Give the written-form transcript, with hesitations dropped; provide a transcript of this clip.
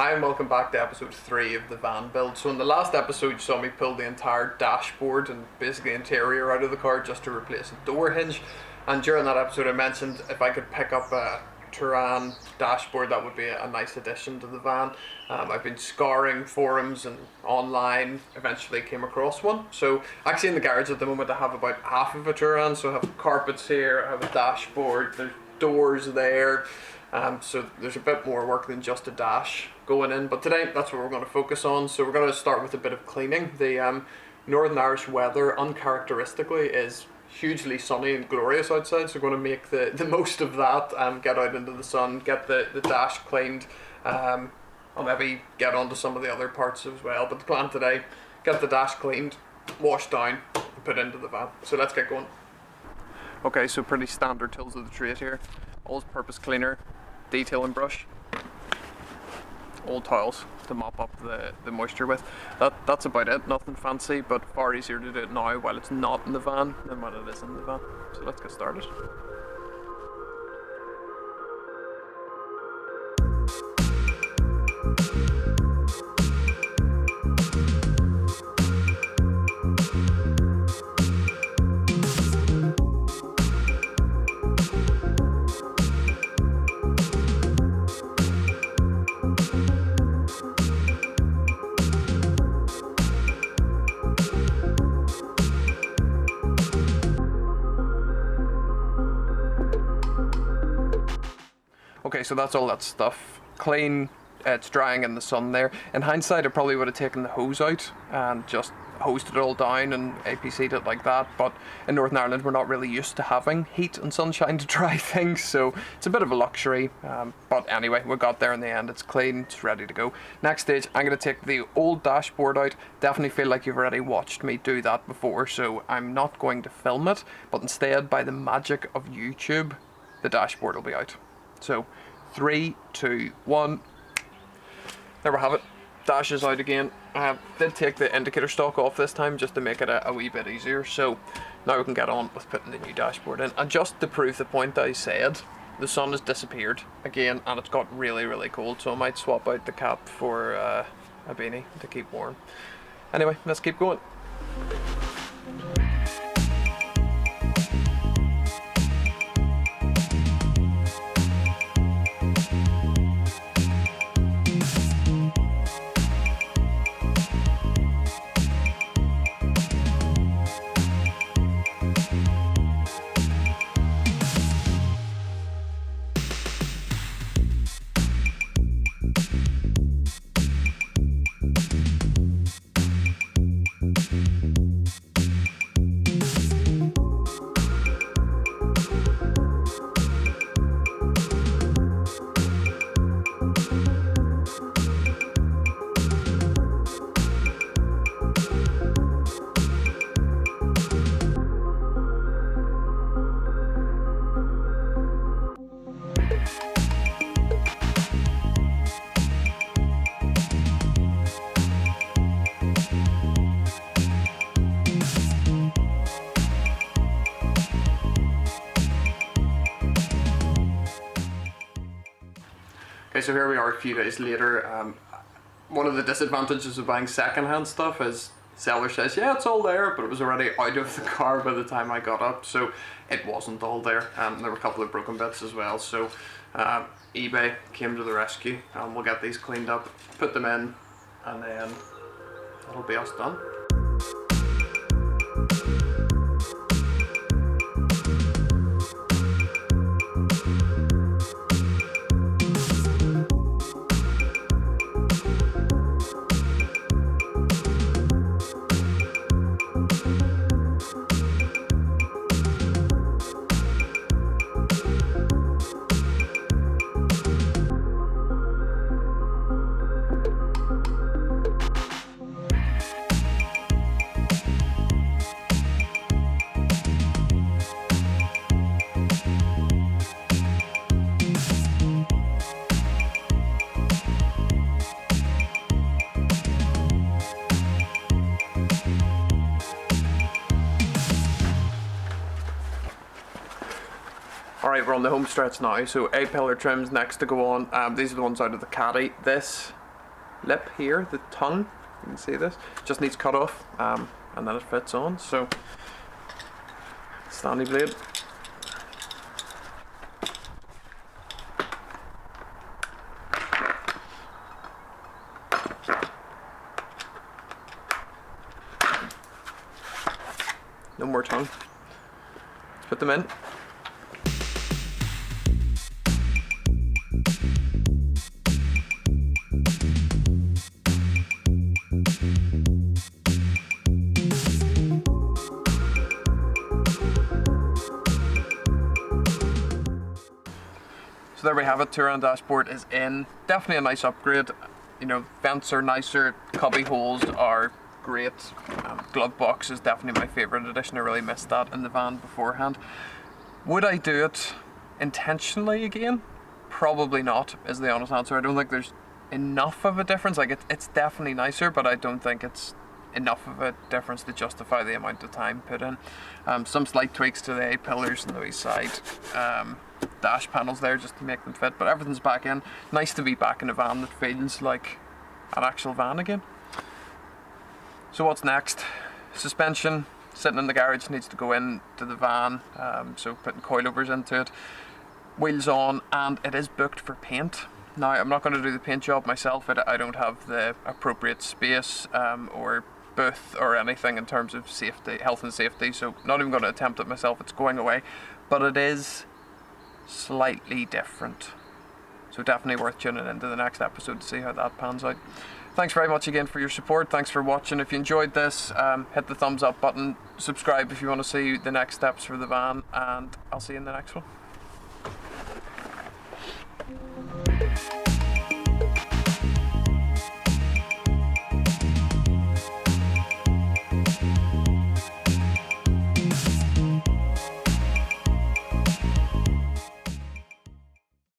Hi and welcome back to episode 3 of the van build. So in the last episode you saw me pull the entire dashboard and basically interior out of the car just to replace a door hinge, and during that episode I mentioned if I could pick up a Touran dashboard that would be a nice addition to the van. I've been scouring forums and online, eventually came across one. So actually in the garage at the moment I have about half of a Touran, so I have carpets here, I have a dashboard, there's doors there. So there's a bit more work than just a dash going in, but today that's what we're going to focus on. So we're going to start with a bit of cleaning. The Northern Irish weather uncharacteristically is hugely sunny and glorious outside, so we're going to make the most of that, get out into the sun, get the dash cleaned. I'll maybe get onto some of the other parts as well, but the plan today, get the dash cleaned, washed down and put into the van. So let's get going. Okay, so pretty standard tools of the trade here. All-purpose cleaner, detailing brush, old towels to mop up the moisture with. That's about it, nothing fancy, but far easier to do it now while it's not in the van than when it is in the van. So let's get started. Okay, so that's all that stuff clean. It's drying in the sun there. In hindsight, I probably would have taken the hose out and just hosed it all down and APC'd it like that, but in Northern Ireland we're not really used to having heat and sunshine to dry things, so it's a bit of a luxury, but anyway, we got there in the end. It's clean, it's ready to go. Next stage, I'm going to take the old dashboard out. Definitely feel like you've already watched me do that before, so I'm not going to film it, but instead, by the magic of YouTube, the dashboard will be out. So 3, 2, 1. There we have it. Dash is out again. I did take the indicator stock off this time just to make it a wee bit easier. So now we can get on with putting the new dashboard in. And just to prove the point I said, the sun has disappeared again and it's got really, really cold. So I might swap out the cap for a beanie to keep warm. Anyway, let's keep going. Okay, so here we are a few days later. One of the disadvantages of buying second-hand stuff is seller says, yeah, it's all there, but it was already out of the car by the time I got up, so it wasn't all there. There were a couple of broken bits as well, so eBay came to the rescue, and we'll get these cleaned up, put them in, and then that'll be us done. Alright, we're on the home stretch now, so A-pillar trims next to go on. These are the ones out of the Caddy. This lip here, the tongue, you can see this, just needs cut off, and then it fits on. So Stanley blade. No more tongue. Let's put them in. So there we have it, Touran dashboard is in. Definitely a nice upgrade. You know, vents are nicer, cubby holes are great. Glove box is definitely my favourite addition. I really missed that in the van beforehand. Would I do it intentionally again? Probably not, is the honest answer. I don't think there's enough of a difference. Like, it's definitely nicer, but I don't think it's enough of a difference to justify the amount of time put in. Some slight tweaks to the A-pillars on the wee side. Dash panels there just to make them fit, but everything's back in. Nice to be back in a van that feels like an actual van again. So what's next? Suspension sitting in the garage needs to go into the van, so putting coilovers into it. Wheels on, and it is booked for paint. Now, I'm not going to do the paint job myself. I don't have the appropriate space or booth or anything in terms of safety, health and safety, so not even going to attempt it myself. It's going away, but it is slightly different, so definitely worth tuning into the next episode to see how that pans out. Thanks very much again for your support. Thanks for watching. If you enjoyed this, hit the thumbs up button, subscribe if you want to see the next steps for the van, and I'll see you in the next one.